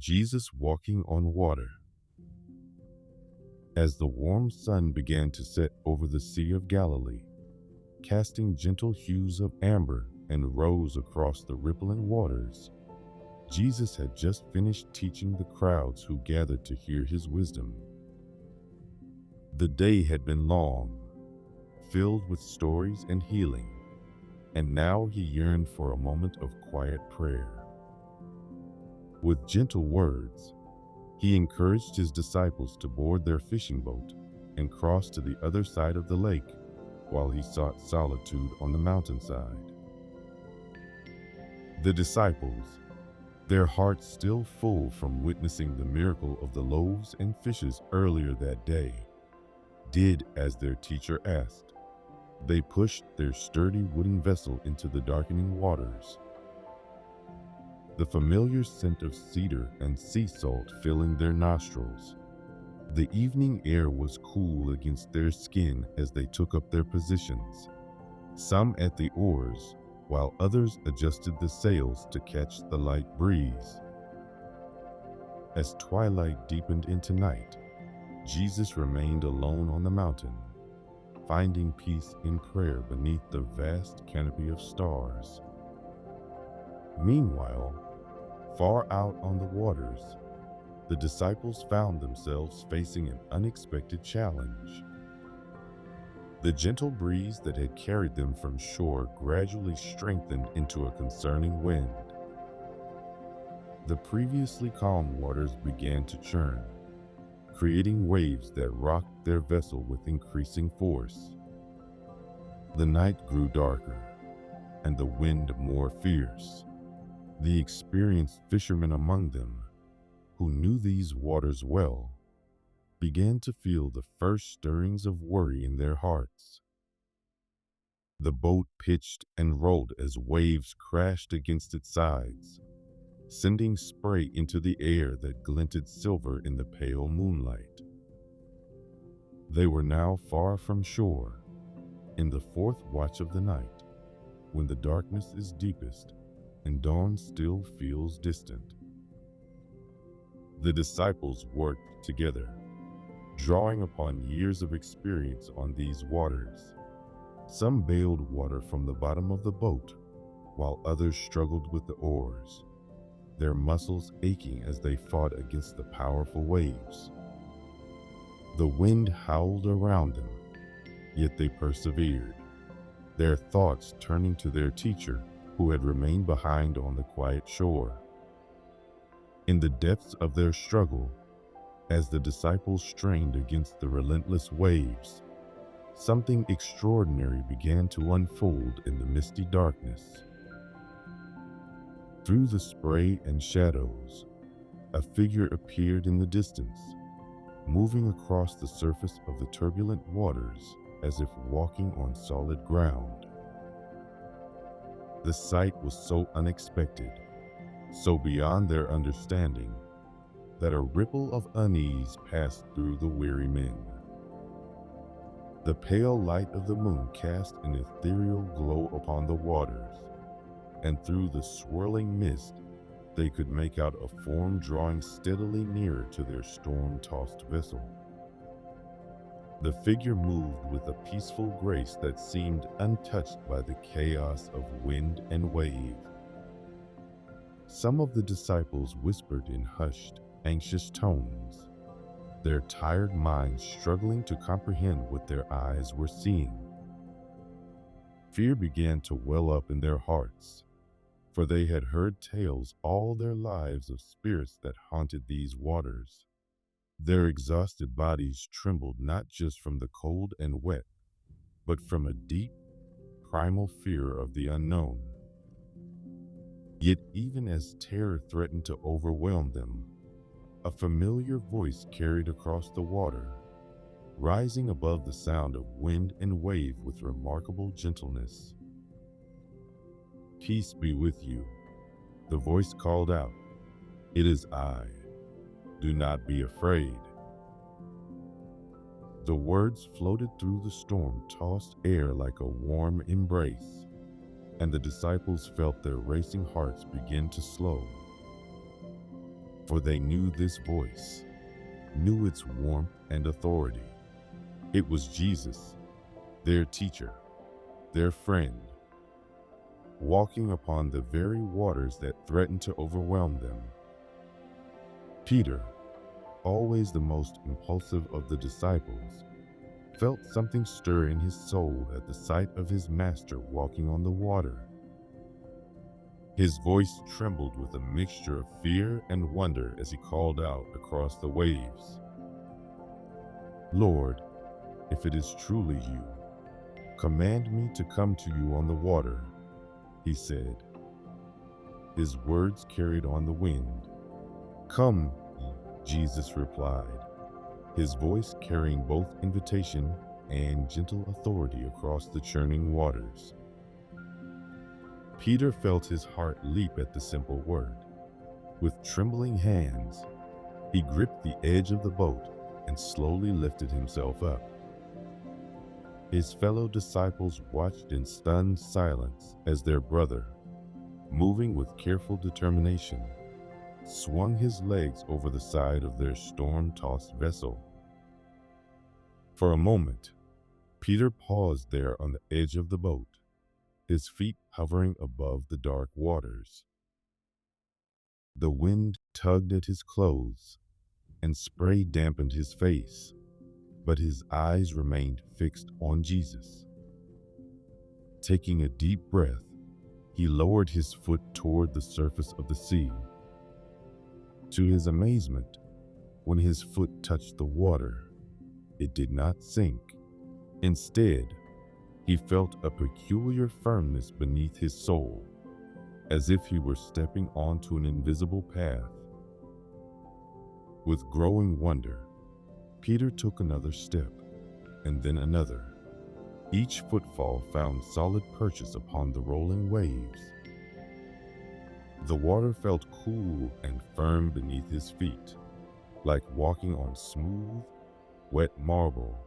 Jesus walking on water. As the warm sun began to set over the Sea of Galilee, casting gentle hues of amber and rose across the rippling waters, Jesus had just finished teaching the crowds who gathered to hear his wisdom. The day had been long, filled with stories and healing, and now he yearned for a moment of quiet prayer. With gentle words, he encouraged his disciples to board their fishing boat and cross to the other side of the lake while he sought solitude on the mountainside. The disciples, their hearts still full from witnessing the miracle of the loaves and fishes earlier that day, did as their teacher asked. They pushed their sturdy wooden vessel into the darkening waters, the familiar scent of cedar and sea salt filling their nostrils. The evening air was cool against their skin as they took up their positions, some at the oars, while others adjusted the sails to catch the light breeze. As twilight deepened into night, Jesus remained alone on the mountain, finding peace in prayer beneath the vast canopy of stars. Meanwhile, far out on the waters, the disciples found themselves facing an unexpected challenge. The gentle breeze that had carried them from shore gradually strengthened into a concerning wind. The previously calm waters began to churn, creating waves that rocked their vessel with increasing force. The night grew darker, and the wind more fierce. The experienced fishermen among them, who knew these waters well, began to feel the first stirrings of worry in their hearts. The boat pitched and rolled as waves crashed against its sides, sending spray into the air that glinted silver in the pale moonlight. They were now far from shore, in the fourth watch of the night, when the darkness is deepest and dawn still feels distant. The disciples worked together, drawing upon years of experience on these waters. Some bailed water from the bottom of the boat, while others struggled with the oars, their muscles aching as they fought against the powerful waves. The wind howled around them, yet they persevered, their thoughts turning to their teacher, who had remained behind on the quiet shore. In the depths of their struggle, as the disciples strained against the relentless waves, something extraordinary began to unfold in the misty darkness. Through the spray and shadows, a figure appeared in the distance, moving across the surface of the turbulent waters as if walking on solid ground. The sight was so unexpected, so beyond their understanding, that a ripple of unease passed through the weary men. The pale light of the moon cast an ethereal glow upon the waters, and through the swirling mist, they could make out a form drawing steadily nearer to their storm-tossed vessel. The figure moved with a peaceful grace that seemed untouched by the chaos of wind and wave. Some of the disciples whispered in hushed, anxious tones, their tired minds struggling to comprehend what their eyes were seeing. Fear began to well up in their hearts, for they had heard tales all their lives of spirits that haunted these waters. Their exhausted bodies trembled not just from the cold and wet, but from a deep, primal fear of the unknown. Yet even as terror threatened to overwhelm them, a familiar voice carried across the water, rising above the sound of wind and wave with remarkable gentleness. "Peace be with you," the voice called out. "It is I. Do not be afraid." The words floated through the storm-tossed air like a warm embrace, and the disciples felt their racing hearts begin to slow. for they knew this voice, knew its warmth and authority. It was Jesus, their teacher, their friend, walking upon the very waters that threatened to overwhelm them. Peter, always the most impulsive of the disciples, felt something stir in his soul at the sight of his master walking on the water. His voice trembled with a mixture of fear and wonder as he called out across the waves, "Lord, if it is truly you, command me to come to you on the water," he said. His words carried on the wind. "Come," Jesus replied, his voice carrying both invitation and gentle authority across the churning waters. Peter felt his heart leap at the simple word. With trembling hands, he gripped the edge of the boat and slowly lifted himself up. His fellow disciples watched in stunned silence as their brother, moving with careful determination, swung his legs over the side of their storm-tossed vessel. For a moment, Peter paused there on the edge of the boat, his feet hovering above the dark waters. The wind tugged at his clothes, and spray dampened his face, but his eyes remained fixed on Jesus. Taking a deep breath, he lowered his foot toward the surface of the sea. To his amazement, when his foot touched the water, it did not sink. Instead, he felt a peculiar firmness beneath his soul, as if he were stepping onto an invisible path. With growing wonder, Peter took another step, and then another. Each footfall found solid purchase upon the rolling waves. The water felt cool and firm beneath his feet, like walking on smooth, wet marble.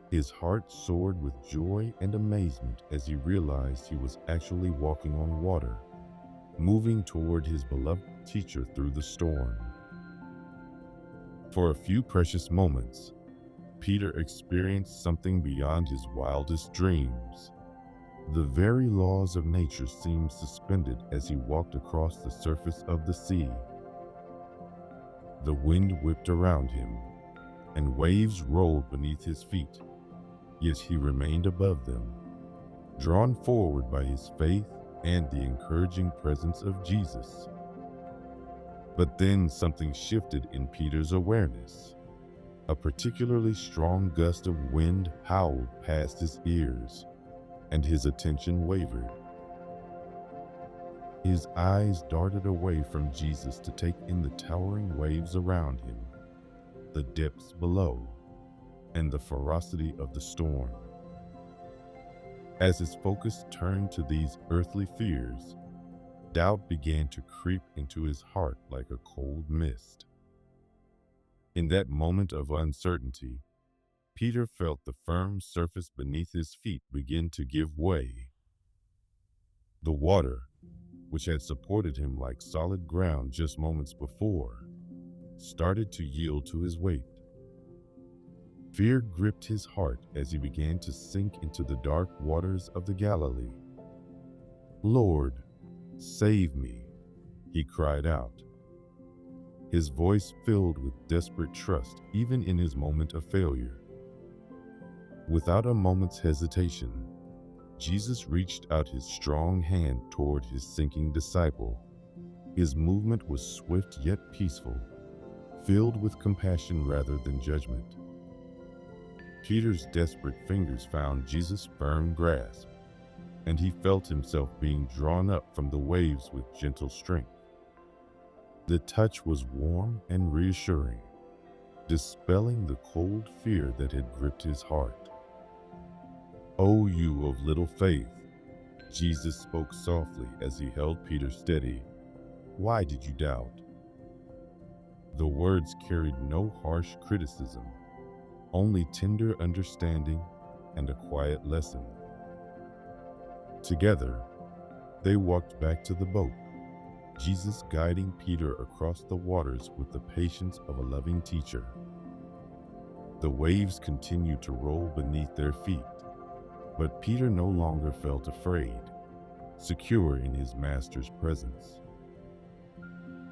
His heart soared with joy and amazement as he realized he was actually walking on water, moving toward his beloved teacher through the storm. For a few precious moments, Peter experienced something beyond his wildest dreams. The very laws of nature seemed suspended as he walked across the surface of the sea. The wind whipped around him, and waves rolled beneath his feet, yet he remained above them, drawn forward by his faith and the encouraging presence of Jesus. But then something shifted in Peter's awareness. A particularly strong gust of wind howled past his ears, and his attention wavered. His eyes darted away from Jesus to take in the towering waves around him, the depths below, and the ferocity of the storm. As his focus turned to these earthly fears, doubt began to creep into his heart like a cold mist. In that moment of uncertainty, Peter felt the firm surface beneath his feet begin to give way. The water, which had supported him like solid ground just moments before, started to yield to his weight. Fear gripped his heart as he began to sink into the dark waters of the Galilee. "Lord, save me," he cried out, his voice filled with desperate trust even in his moment of failure. Without a moment's hesitation, Jesus reached out his strong hand toward his sinking disciple. His movement was swift yet peaceful, filled with compassion rather than judgment. Peter's desperate fingers found Jesus' firm grasp, and he felt himself being drawn up from the waves with gentle strength. The touch was warm and reassuring, dispelling the cold fear that had gripped his heart. "O you of little faith," Jesus spoke softly as he held Peter steady. "Why did you doubt?" The words carried no harsh criticism, only tender understanding and a quiet lesson. Together, they walked back to the boat, Jesus guiding Peter across the waters with the patience of a loving teacher. The waves continued to roll beneath their feet, but Peter no longer felt afraid, secure in his master's presence.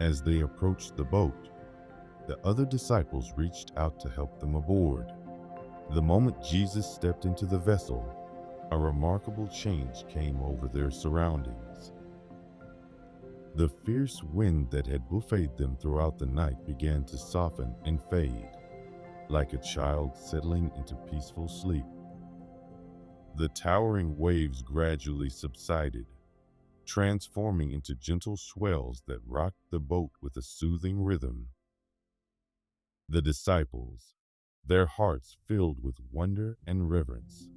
As they approached the boat, the other disciples reached out to help them aboard. The moment Jesus stepped into the vessel, a remarkable change came over their surroundings. The fierce wind that had buffeted them throughout the night began to soften and fade, like a child settling into peaceful sleep. The towering waves gradually subsided, transforming into gentle swells that rocked the boat with a soothing rhythm. The disciples, their hearts filled with wonder and reverence,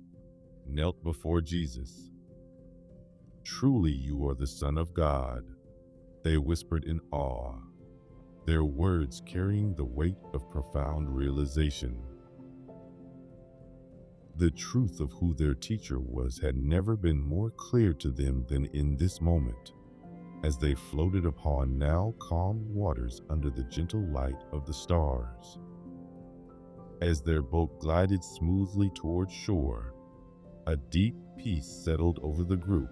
knelt before Jesus. "Truly you are the Son of God," they whispered in awe, their words carrying the weight of profound realization. The truth of who their teacher was had never been more clear to them than in this moment, as they floated upon now calm waters under the gentle light of the stars. As their boat glided smoothly toward shore, a deep peace settled over the group.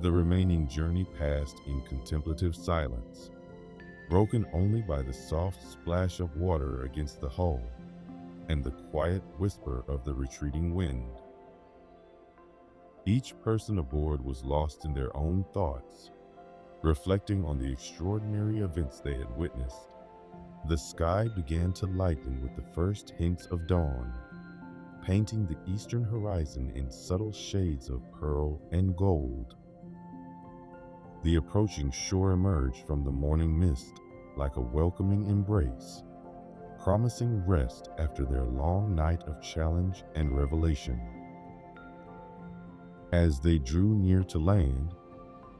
The remaining journey passed in contemplative silence, broken only by the soft splash of water against the hull and the quiet whisper of the retreating wind. Each person aboard was lost in their own thoughts, reflecting on the extraordinary events they had witnessed. The sky began to lighten with the first hints of dawn, painting the eastern horizon in subtle shades of pearl and gold. The approaching shore emerged from the morning mist like a welcoming embrace, promising rest after their long night of challenge and revelation. As they drew near to land,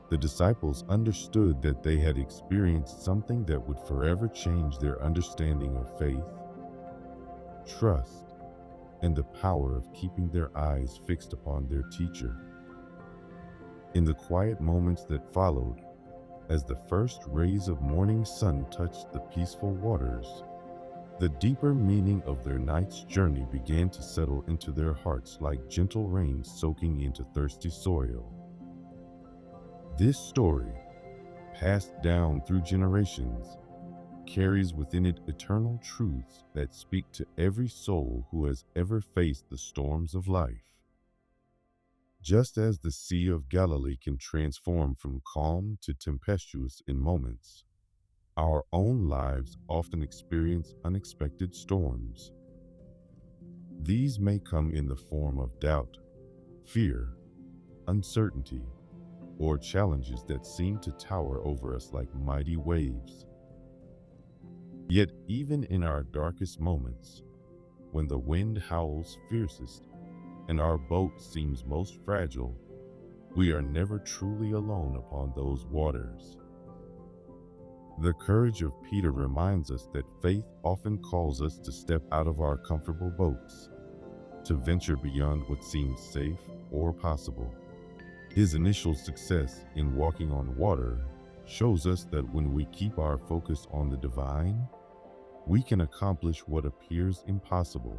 the disciples understood that they had experienced something that would forever change their understanding of faith, trust, and the power of keeping their eyes fixed upon their teacher. In the quiet moments that followed, as the first rays of morning sun touched the peaceful waters, the deeper meaning of their night's journey began to settle into their hearts like gentle rain soaking into thirsty soil. This story, passed down through generations, carries within it eternal truths that speak to every soul who has ever faced the storms of life. Just as the Sea of Galilee can transform from calm to tempestuous in moments, our own lives often experience unexpected storms. These may come in the form of doubt, fear, uncertainty, or challenges that seem to tower over us like mighty waves. Yet even in our darkest moments, when the wind howls fiercest and our boat seems most fragile, we are never truly alone upon those waters. The courage of Peter reminds us that faith often calls us to step out of our comfortable boats, to venture beyond what seems safe or possible. His initial success in walking on water shows us that when we keep our focus on the divine, we can accomplish what appears impossible.